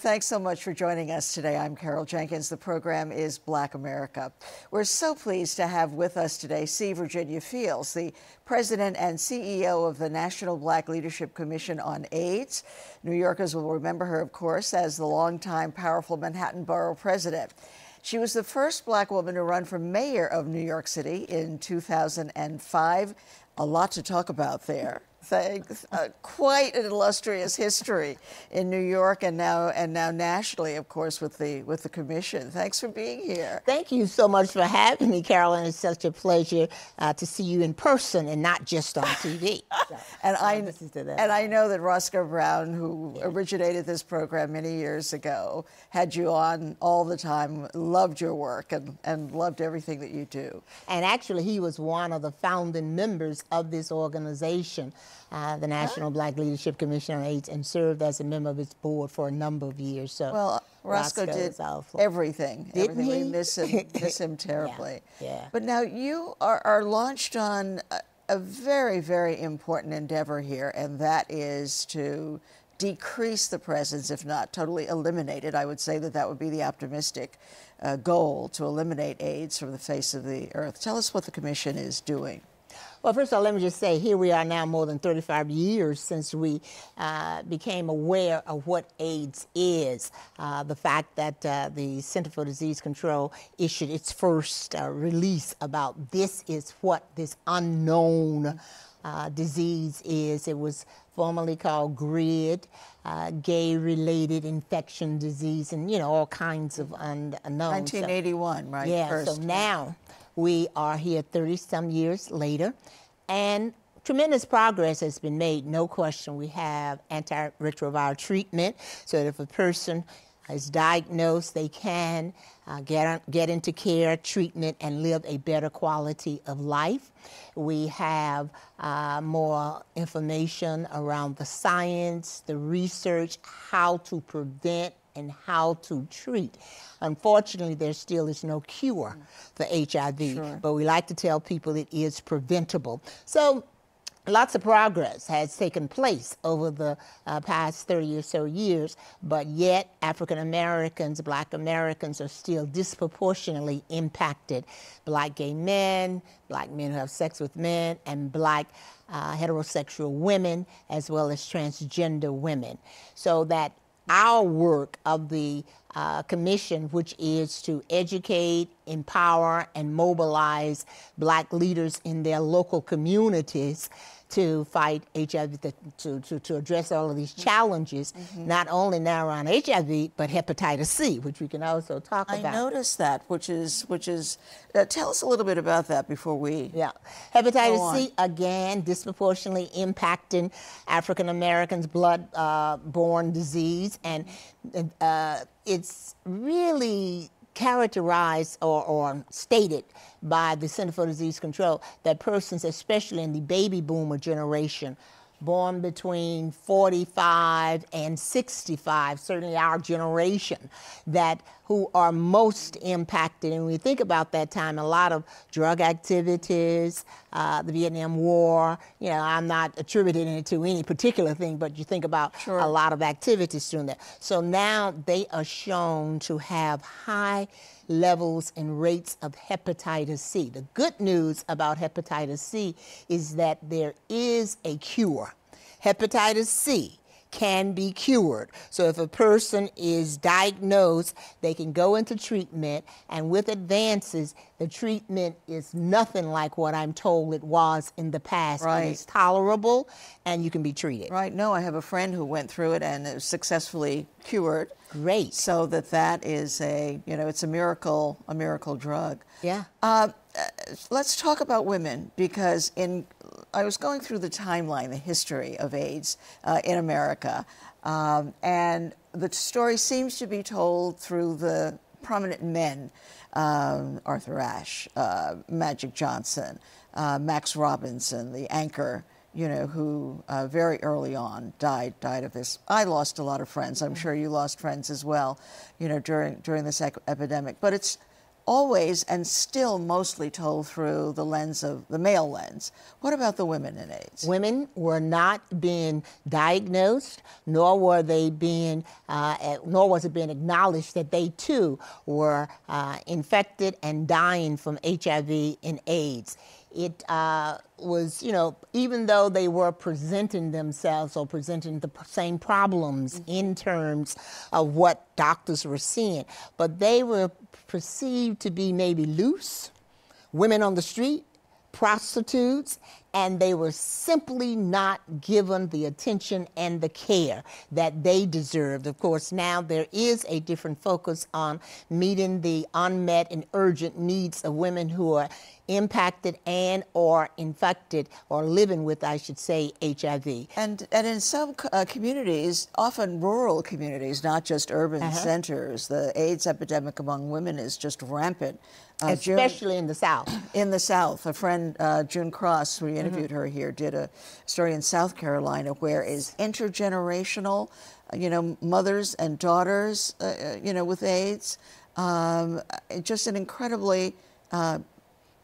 Thanks so much for joining us today. I'm Carol Jenkins. The program is Black America. We're so pleased to have with us today C. Virginia Fields, the President and CEO of the National Black Leadership Commission on AIDS. New Yorkers will remember her, of course, as the longtime powerful Manhattan Borough President. She was the first Black woman to run for mayor of New York City in 2005. A lot to talk about there. Thanks. Quite an illustrious history in New York and now nationally, of course, with the commission. Thanks for being here. Thank you so much for having me, Carolyn. It's such a pleasure to see you in person and not just on TV. And I know that Roscoe Brown, who originated this program many years ago, had you on all the time, loved your work and loved everything that you do. And actually, he was one of the founding members of this organization, the National Black Leadership Commission on AIDS, and served as a member of its board for a number of years. So, well, Roscoe did everything. Didn't he? We miss him terribly. Yeah. But now you are launched on a very, very important endeavor here, and that is to decrease the presence, if not totally eliminate it. I would say that would be the optimistic goal, to eliminate AIDS from the face of the earth. Tell us what the commission is doing. Well, first of all, let me just say, here we are now more than 35 years since we became aware of what AIDS is. The fact that the Center for Disease Control issued its first release about this is what this unknown disease is. It was formerly called GRID, gay-related infection disease, and, you know, all kinds of unknowns. 1981, right? Yeah, first. So now we are here 30-some years later, and tremendous progress has been made, no question. We have antiretroviral treatment, so that if a person is diagnosed, they can get into care, treatment, and live a better quality of life. We have more information around the science, the research, how to prevent and how to treat. Unfortunately, there still is no cure for HIV, but we like to tell people it is preventable. So lots of progress has taken place over the past 30 or so years, but yet African Americans, Black Americans are still disproportionately impacted. Black gay men, Black men who have sex with men, and Black heterosexual women, as well as transgender women. So that our work of the commission, which is to educate, empower, and mobilize Black leaders in their local communities to fight HIV, to address all of these challenges, not only now around HIV, but hepatitis C, which we can also talk about. I noticed that, which is tell us a little bit about that before we Hepatitis C, again, disproportionately impacting African Americans, blood-borne disease, and it's really characterized or stated by the Center for Disease Control that persons, especially in the baby boomer generation, born between 45 and 65, certainly our generation, who are most impacted. And when we think about that time, a lot of drug activities, the Vietnam War, you know, I'm not attributing it to any particular thing, but you think about a lot of activities during that. So now they are shown to have high levels and rates of hepatitis C. The good news about hepatitis C is that there is a cure. Hepatitis C can be cured. So if a person is diagnosed, they can go into treatment, and with advances, the treatment is nothing like what I'm told it was in the past. Right. It's tolerable, and you can be treated. Right. No, I have a friend who went through it and is successfully cured. Great. So that is it's a miracle drug. Yeah. Let's talk about women, because I was going through the timeline, the history of AIDS in America, and the story seems to be told through the prominent men, Arthur Ashe, Magic Johnson, Max Robinson, the anchor, who very early on died of this. I lost a lot of friends. I'm sure you lost friends as well, during this epidemic. But it's always and still mostly told through the lens of the male lens. What about the women in AIDS? Women were not being diagnosed, nor were they being, nor was it being acknowledged that they too were infected and dying from HIV and AIDS. It was, even though they were presenting themselves or presenting the same problems in terms of what doctors were seeing, but they were perceived to be maybe loose, women on the street, prostitutes, and they were simply not given the attention and the care that they deserved. Of course, now there is a different focus on meeting the unmet and urgent needs of women who are impacted and or infected or living with, I should say, HIV. And in some communities, often rural communities, not just urban centers, the AIDS epidemic among women is just rampant. Especially in the South. In the South. A friend, June Cross, we interviewed her here, did a story in South Carolina where is intergenerational, mothers and daughters, with AIDS. Just an incredibly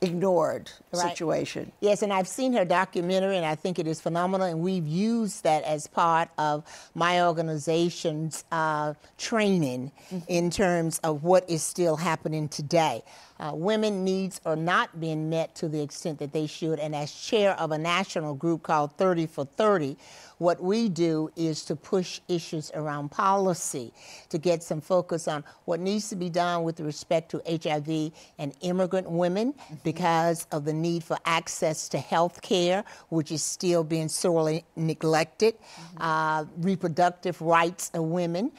ignored situation. Yes, and I've seen her documentary, and I think it is phenomenal, and we've used that as part of my organization's training in terms of what is still happening today. Women needs are not being met to the extent that they should, and as chair of a national group called 30 for 30, what we do is to push issues around policy to get some focus on what needs to be done with respect to HIV and immigrant women because of the need for access to health care, which is still being sorely neglected, reproductive rights of women,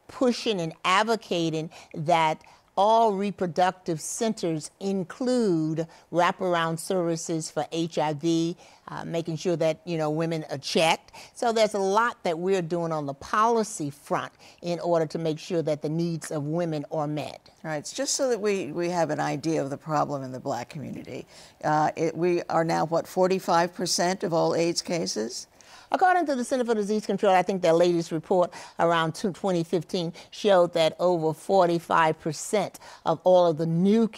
pushing and advocating that all reproductive centers include wraparound services for HIV, making sure that, women are checked. So there's a lot that we're doing on the policy front in order to make sure that the needs of women are met. All right, it's just so that we have an idea of the problem in the Black community. We are now, 45% of all AIDS cases? According to the Center for Disease Control, I think their latest report around 2015 showed that over 45% of all of the new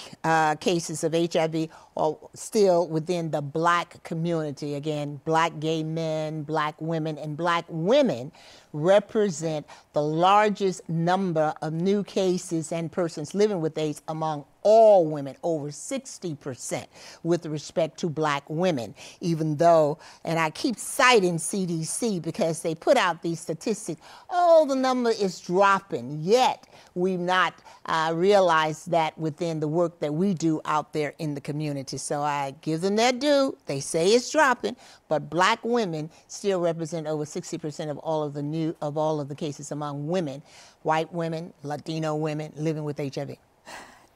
cases of HIV are still within the Black community. Again, Black gay men, Black women, and Black women represent the largest number of new cases and persons living with AIDS among all women, over 60% with respect to Black women, even though, and I keep citing CDC because they put out these statistics, the number is dropping, yet we've not realized that within the work that we do out there in the community. So I give them their due. They say it's dropping, but Black women still represent over 60% of all of the cases among women, white women, Latino women living with HIV.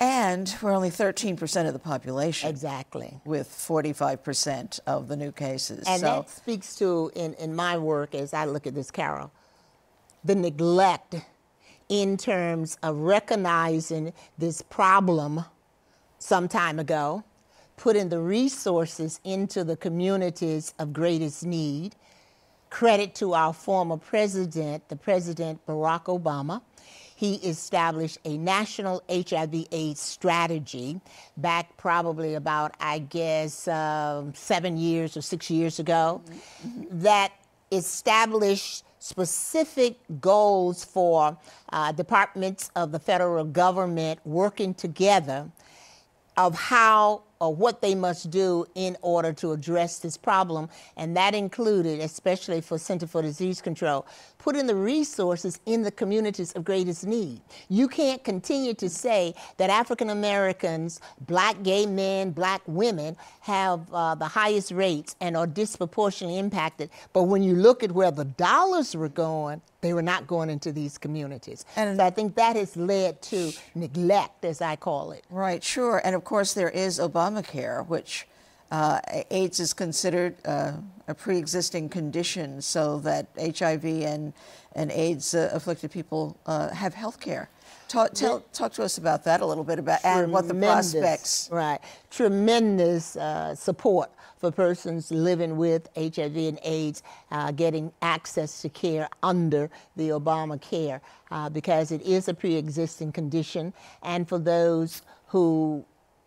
And we're only 13% of the population. Exactly. With 45% of the new cases. And that speaks to, in my work as I look at this, Carol, the neglect in terms of recognizing this problem some time ago, putting the resources into the communities of greatest need. Credit to our former president, the President Barack Obama. He established a national HIV/AIDS strategy back probably about, 7 years or 6 years ago, that established specific goals for departments of the federal government working together of how or what they must do in order to address this problem. And that included, especially for Center for Disease Control, putting the resources in the communities of greatest need. You can't continue to say that African Americans, Black gay men, Black women have the highest rates and are disproportionately impacted. But when you look at where the dollars were going, they were not going into these communities. And I think that has led to neglect, as I call it. Right, sure. And of course, there is Obamacare, which AIDS is considered a pre-existing condition so that HIV and AIDS afflicted people have health care. Talk to us about that a little bit, and what the prospects. Right. Tremendous support for persons living with HIV and AIDS getting access to care under the Obamacare because it is a pre-existing condition, and for those who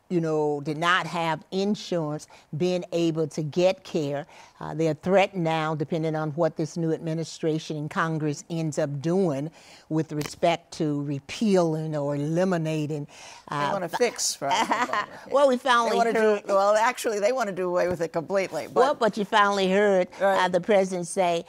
did not have insurance, being able to get care. They are threatened now, depending on what this new administration in Congress ends up doing with respect to repealing or eliminating. They want to fix, right? Well, we finally heard. Well, actually, they want to do away with it completely. But you finally heard the president say,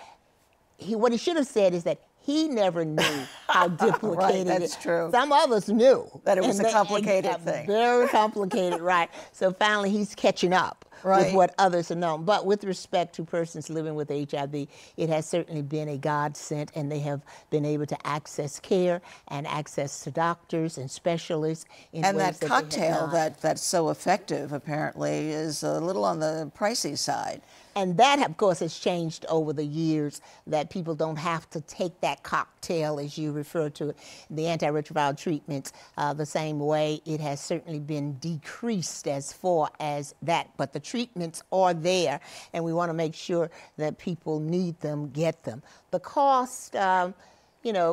what he should have said is that he never knew how duplicated right, that's true. Some others knew. That it was a complicated thing. Very complicated, right. So finally he's catching up with what others have known. But with respect to persons living with HIV, it has certainly been a godsend, and they have been able to access care and access to doctors and specialists. And that cocktail that's so effective, apparently, is a little on the pricey side. And that, of course, has changed over the years, that people don't have to take that cocktail, as you refer to it, the antiretroviral treatments, the same way. It has certainly been decreased as far as that. But the treatments are there, and we want to make sure that people need them, get them. The cost,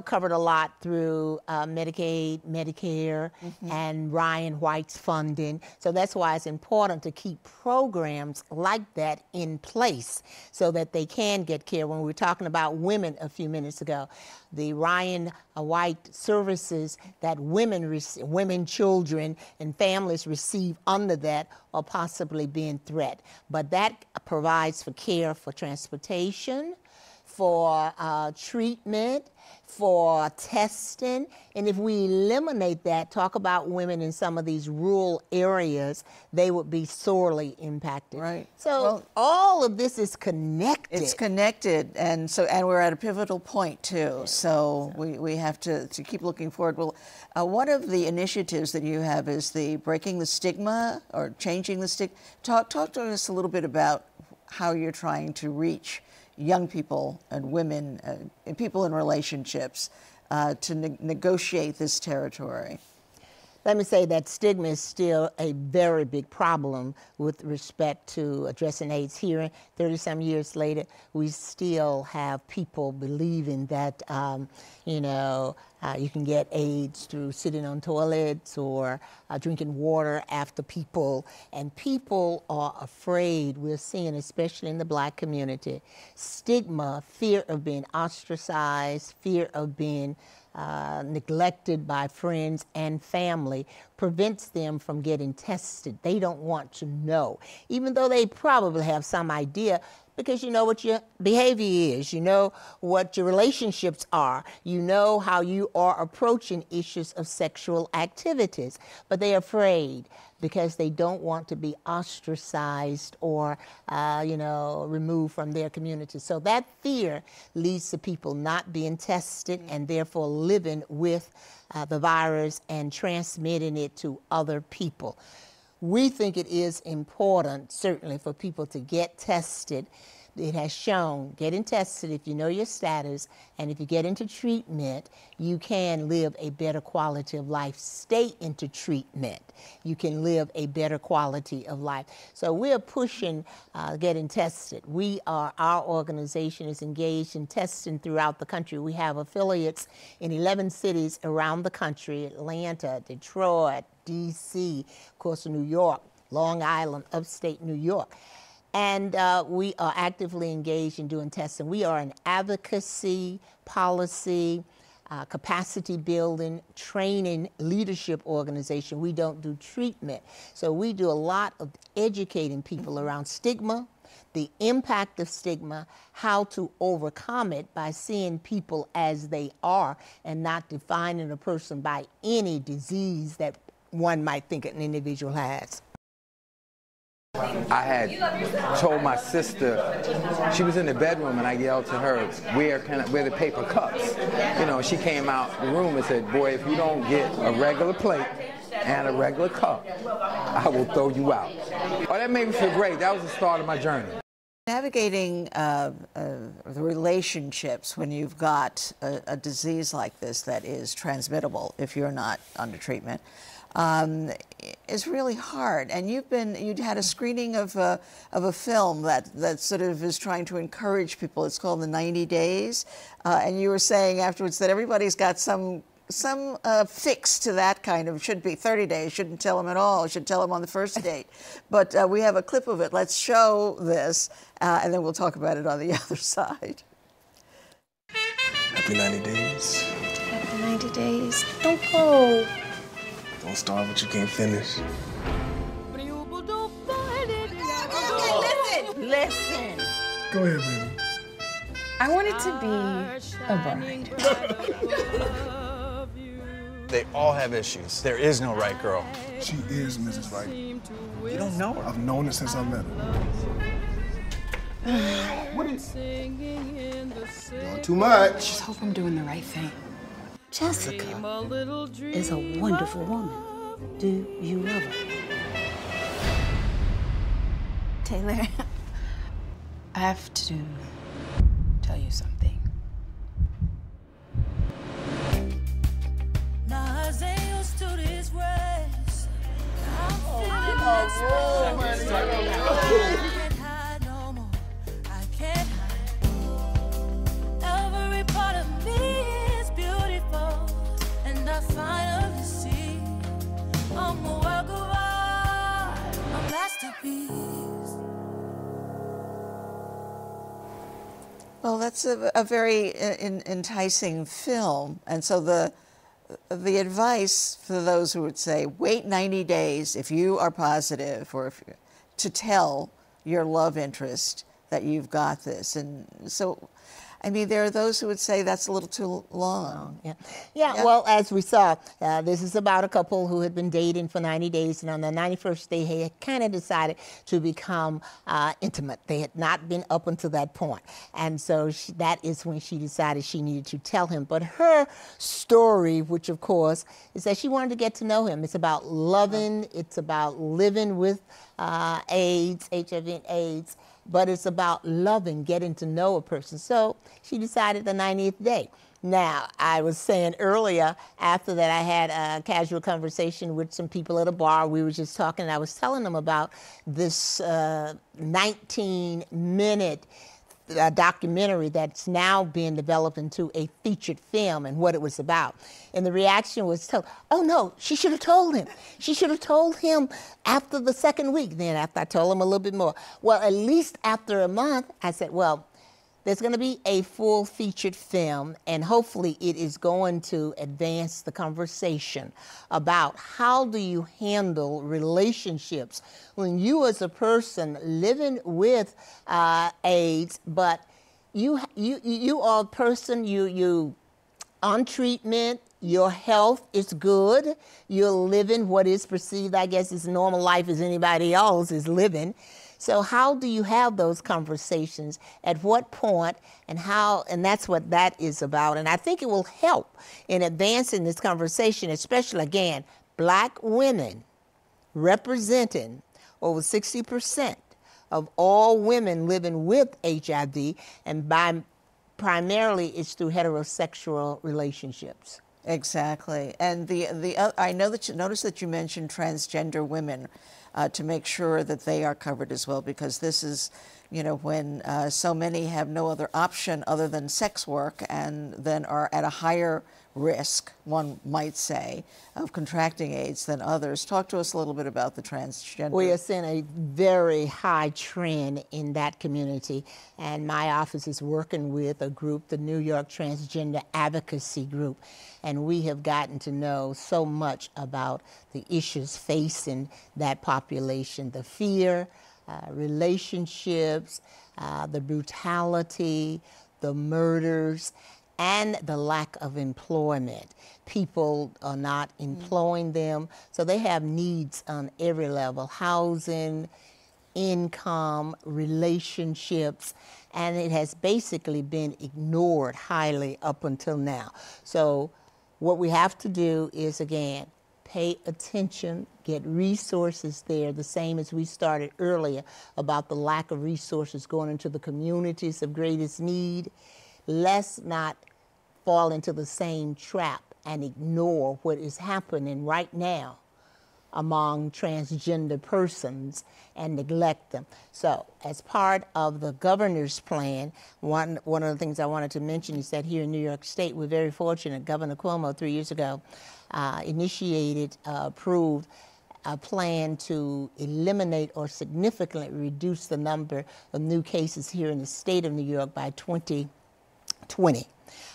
covered a lot through Medicaid, Medicare, and Ryan White's funding. So that's why it's important to keep programs like that in place so that they can get care. When we were talking about women a few minutes ago, the Ryan White services that women, children, and families receive under that are possibly being threatened. But that provides for care for transportation, for treatment, for testing. And if we eliminate that, talk about women in some of these rural areas, they would be sorely impacted. Right. So all of this is connected. It's connected, and we're at a pivotal point too. So we have to keep looking forward. Well, one of the initiatives that you have is the Breaking the Stigma, or Changing the Stigma. Talk to us a little bit about how you're trying to reach young people and women and people in relationships to negotiate this territory. Let me say that stigma is still a very big problem with respect to addressing AIDS. Here, 30-some years later, we still have people believing that, you can get AIDS through sitting on toilets or drinking water after people. And people are afraid. We're seeing, especially in the Black community, stigma, fear of being ostracized, fear of being neglected by friends and family, prevents them from getting tested. They don't want to know, even though they probably have some idea, because you know what your behavior is, you know what your relationships are, you know how you are approaching issues of sexual activities, but they're afraid because they don't want to be ostracized or, removed from their community. So that fear leads to people not being tested and therefore living with the virus and transmitting it to other people. We think it is important, certainly, for people to get tested. It has shown getting tested, if you know your status, and if you get into treatment, you can live a better quality of life. Stay into treatment. You can live a better quality of life. So we're pushing getting tested. Our organization is engaged in testing throughout the country. We have affiliates in 11 cities around the country: Atlanta, Detroit, D.C., of course, New York, Long Island, upstate New York. And we are actively engaged in doing testing. We are an advocacy, policy, capacity building, training, leadership organization. We don't do treatment. So we do a lot of educating people around stigma, the impact of stigma, how to overcome it by seeing people as they are and not defining a person by any disease that one might think an individual has. I had told my sister, she was in the bedroom, and I yelled to her, where the paper cups? She came out the room and said, boy, if you don't get a regular plate and a regular cup, I will throw you out. Oh, that made me feel great. That was the start of my journey. Navigating the relationships when you've got a disease like this that is transmittable if you're not under treatment is really hard. And you'd had a screening of a film that sort of is trying to encourage people. It's called The 90 Days, and you were saying afterwards that everybody's got some fix to that kind of, should be 30 days, shouldn't tell them at all, should tell them on the first date. But we have a clip of it. Let's show this, and then we'll talk about it on the other side. Happy 90 days. Happy 90 days. Don't go. Don't start what you can't finish. Listen. Go ahead, baby. I wanted to be a bride. They all have issues. There is no right girl. She is Mrs. Right. You don't know her. I've known her since I met her. What is... Doing too much. Just hope I'm doing the right thing. Jessica is a wonderful woman. Do you love her? Taylor, I have to tell you something. Every part of me is beautiful, and I finally see I'm a work of art, a masterpiece. Well, that's a very enticing film. And so the advice for those who would say, wait 90 days if you are positive, or to tell your love interest that you've got this. And so, I mean, there are those who would say that's a little too long. Yeah, well, as we saw, this is about a couple who had been dating for 90 days, and on the 91st day, they had kind of decided to become intimate. They had not been up until that point. And so that is when she decided she needed to tell him. But her story, which of course, is that she wanted to get to know him. It's about loving, it's about living with AIDS, HIV and AIDS, but it's about loving, getting to know a person. So she decided the 90th day. Now, I was saying earlier, after that I had a casual conversation with some people at a bar. We were just talking, and I was telling them about this 19-minute documentary that's now being developed into a featured film and what it was about. And the reaction was, oh no, she should have told him. She should have told him after the second week. Then after I told him a little bit more. Well, at least after a month, I said, well, there's going to be a full featured film, and hopefully it is going to advance the conversation about how do you handle relationships when you as a person living with AIDS, but you are a person, you on treatment, your health is good, you're living what is perceived, I guess, as normal life as anybody else is living. So how do you have those conversations? At what point, and how? And that's what that is about. And I think it will help in advancing this conversation, especially, again, Black women representing over 60% of all women living with HIV, and primarily it's through heterosexual relationships. Exactly. And I know that notice that you mentioned transgender women to make sure that they are covered as well, because this is, you know, when so many have no other option other than sex work, and then are at a higher risk, one might say, of contracting AIDS than others. Talk to us a little bit about the transgender. We are seeing a very high trend in that community, and my office is working with a group, the New York Transgender Advocacy Group, and we have gotten to know so much about the issues facing that population, the fear, relationships, the brutality, the murders, and the lack of employment. People are not employing them, so they have needs on every level: housing, income, relationships, and it has basically been ignored highly up until now. So what we have to do is, again, pay attention, get resources there, the same as we started earlier about the lack of resources going into the communities of greatest need. Let's not fall into the same trap and ignore what is happening right now among transgender persons and neglect them. So as part of the governor's plan, one of the things I wanted to mention is that here in New York State, we're very fortunate. Governor Cuomo 3 years ago approved a plan to eliminate or significantly reduce the number of new cases here in the state of New York by 2020.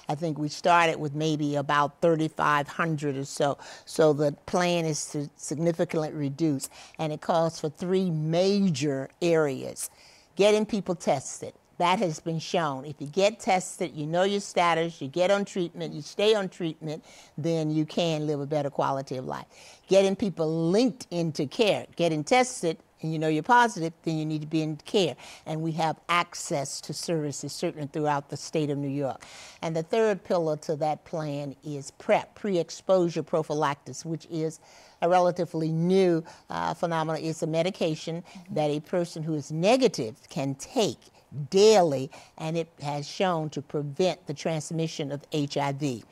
I think we started with maybe about 3,500 or so. So the plan is to significantly reduce, and it calls for 3 major areas. Getting people tested. That has been shown. If you get tested, you know your status, you get on treatment, you stay on treatment, then you can live a better quality of life. Getting people linked into care. Getting tested, and you know you're positive, then you need to be in care. And we have access to services certainly throughout the state of New York. And the third pillar to that plan is PrEP, pre-exposure prophylaxis, which is a relatively new phenomenon. It's a medication that a person who is negative can take daily, and it has shown to prevent the transmission of HIV.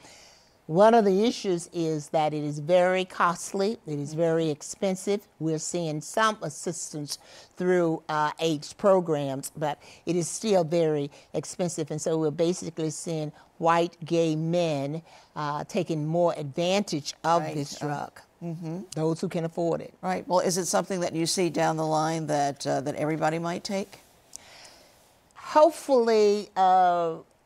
One of the issues is that it is very costly, it is very expensive. We're seeing some assistance through AIDS programs, but it is still very expensive. And so we're basically seeing white gay men taking more advantage of this drug. Those who can afford it. Right. Well, is it something that you see down the line that everybody might take? Hopefully,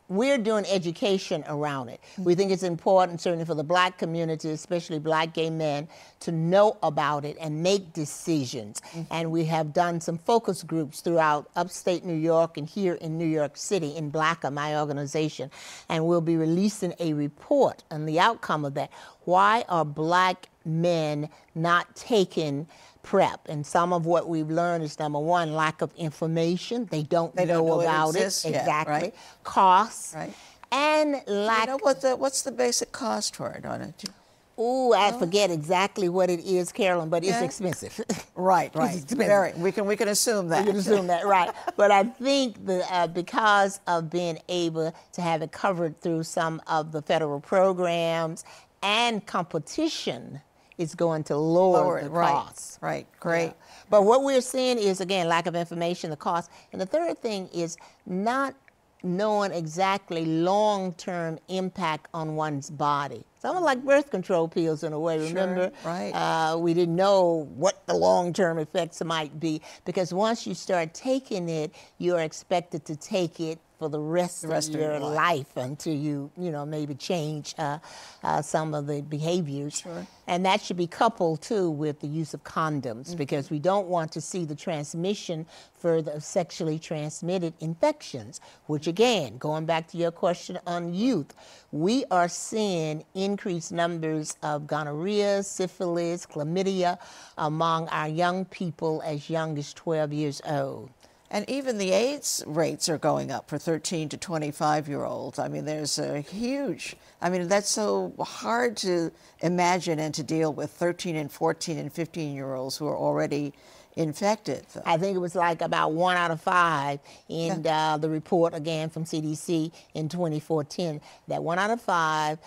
we're doing education around it. We think it's important, certainly for the black community, especially black gay men, to know about it and make decisions. And we have done some focus groups throughout upstate New York and here in New York City in BLACA, my organization. And we'll be releasing a report on the outcome of that. Why are black men not taking PrEP? And some of what we've learned is, number one, lack of information. They don't know about it. Exactly. Right. Costs. Right. And lack. You know what's the basic cost for it on it? Ooh, I forget exactly what it is, Carolyn, but it's expensive. Right. It's expensive. Very. We can assume that. We can assume that, right. But I think because of being able to have it covered through some of the federal programs and competition, is going to lower the costs. Right, great. Yeah. But what we're seeing is, again, lack of information, the cost. And the third thing is not knowing exactly long-term impact on one's body. Something like birth control pills in a way, remember? Right. We didn't know what the long-term effects might be, because once you start taking it, you're expected to take it for the rest of your life until you maybe change some of the behaviors. Sure. And that should be coupled, too, with the use of condoms, because we don't want to see the transmission further of sexually transmitted infections, which, again, going back to your question on youth, we are seeing increased numbers of gonorrhea, syphilis, chlamydia among our young people as young as 12 years old. And even the AIDS rates are going up for 13 to 25-year-olds. I mean, there's a huge, that's so hard to imagine and to deal with 13 and 14 and 15-year-olds who are already infected. I think it was like about 1 out of 5 in the report, again, from CDC in 2014, that 1 out of 5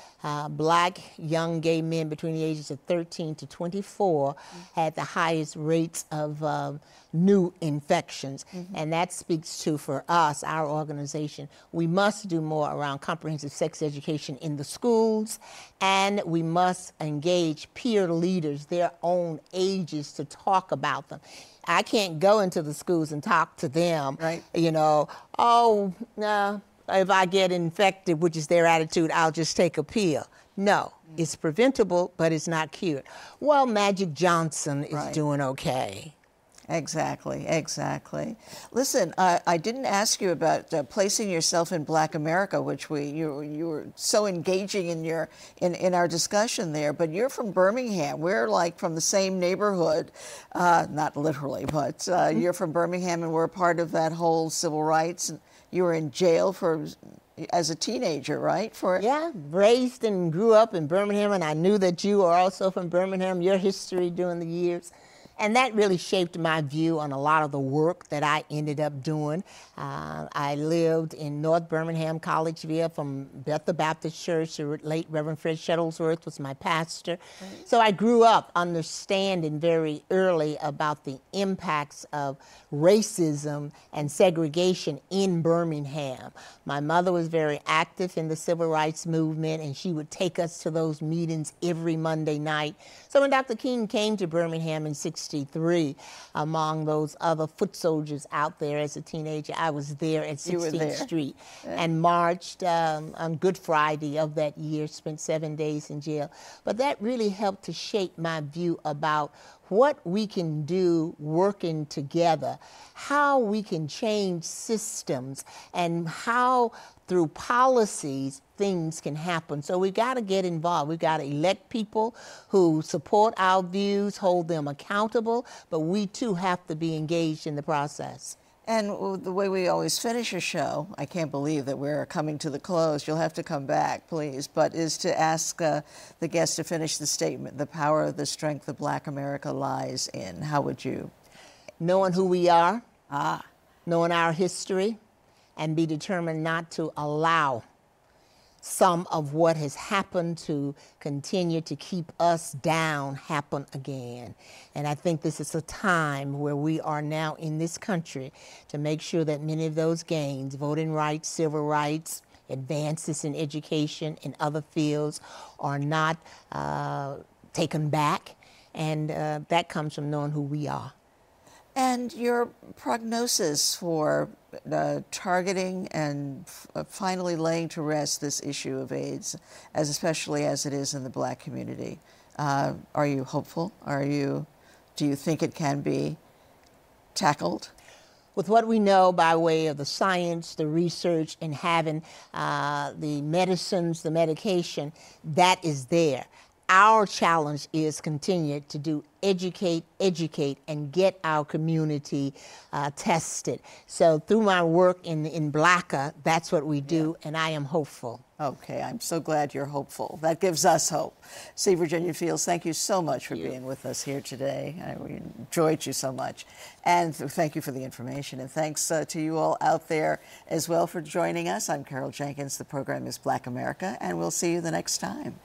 black young gay men between the ages of 13 to 24 had the highest rates of new infections. And that speaks to, for us, our organization, we must do more around comprehensive sex education in the schools, and we must engage peer leaders, their own ages, to talk about them. I can't go into the schools and talk to them, right. Oh, no, if I get infected, which is their attitude, I'll just take a pill. No, it's preventable, but it's not cured. Well, Magic Johnson is doing okay. Exactly. Listen, I didn't ask you about placing yourself in Black America, which you were so engaging in our discussion there. But you're from Birmingham. We're like from the same neighborhood, not literally, but you're from Birmingham, and we're part of that whole civil rights. And you were in jail for as a teenager, right? Yeah, raised and grew up in Birmingham, and I knew that you are also from Birmingham, your history during the years. And that really shaped my view on a lot of the work that I ended up doing. I lived in North Birmingham, Collegeville, from Bethel Baptist Church. The late Reverend Fred Shuttlesworth was my pastor. Right. So I grew up understanding very early about the impacts of racism and segregation in Birmingham. My mother was very active in the civil rights movement, and she would take us to those meetings every Monday night. So when Dr. King came to Birmingham in '63, among those other foot soldiers out there as a teenager, I was there at 16th Street and marched on Good Friday of that year, spent 7 days in jail. But that really helped to shape my view about what we can do working together, how we can change systems, and how through policies things can happen. So we got to get involved. We've got to elect people who support our views, hold them accountable, but we too have to be engaged in the process. And the way we always finish a show, I can't believe that we're coming to the close. You'll have to come back, please, but is to ask the guest to finish the statement, the power of the strength of Black America lies in. How would you? Knowing who we are, knowing our history, and be determined not to allow some of what has happened to continue to keep us down happen again. And I think this is a time where we are now in this country to make sure that many of those gains, voting rights, civil rights, advances in education and other fields are not taken back. And that comes from knowing who we are. And your prognosis for targeting and finally laying to rest this issue of AIDS, especially as it is in the Black community. Are you hopeful? Do you think it can be tackled? With what we know by way of the science, the research, and having the medicines, the medication, that is there. Our challenge is continue to do educate, and get our community tested. So through my work in BLACA, that's what we do, and I am hopeful. Okay, I'm so glad you're hopeful. That gives us hope. C. Virginia Fields, thank you so much for being with us here today. We enjoyed you so much. And thank you for the information. And thanks to you all out there as well for joining us. I'm Carol Jenkins. The program is Black America, and we'll see you the next time.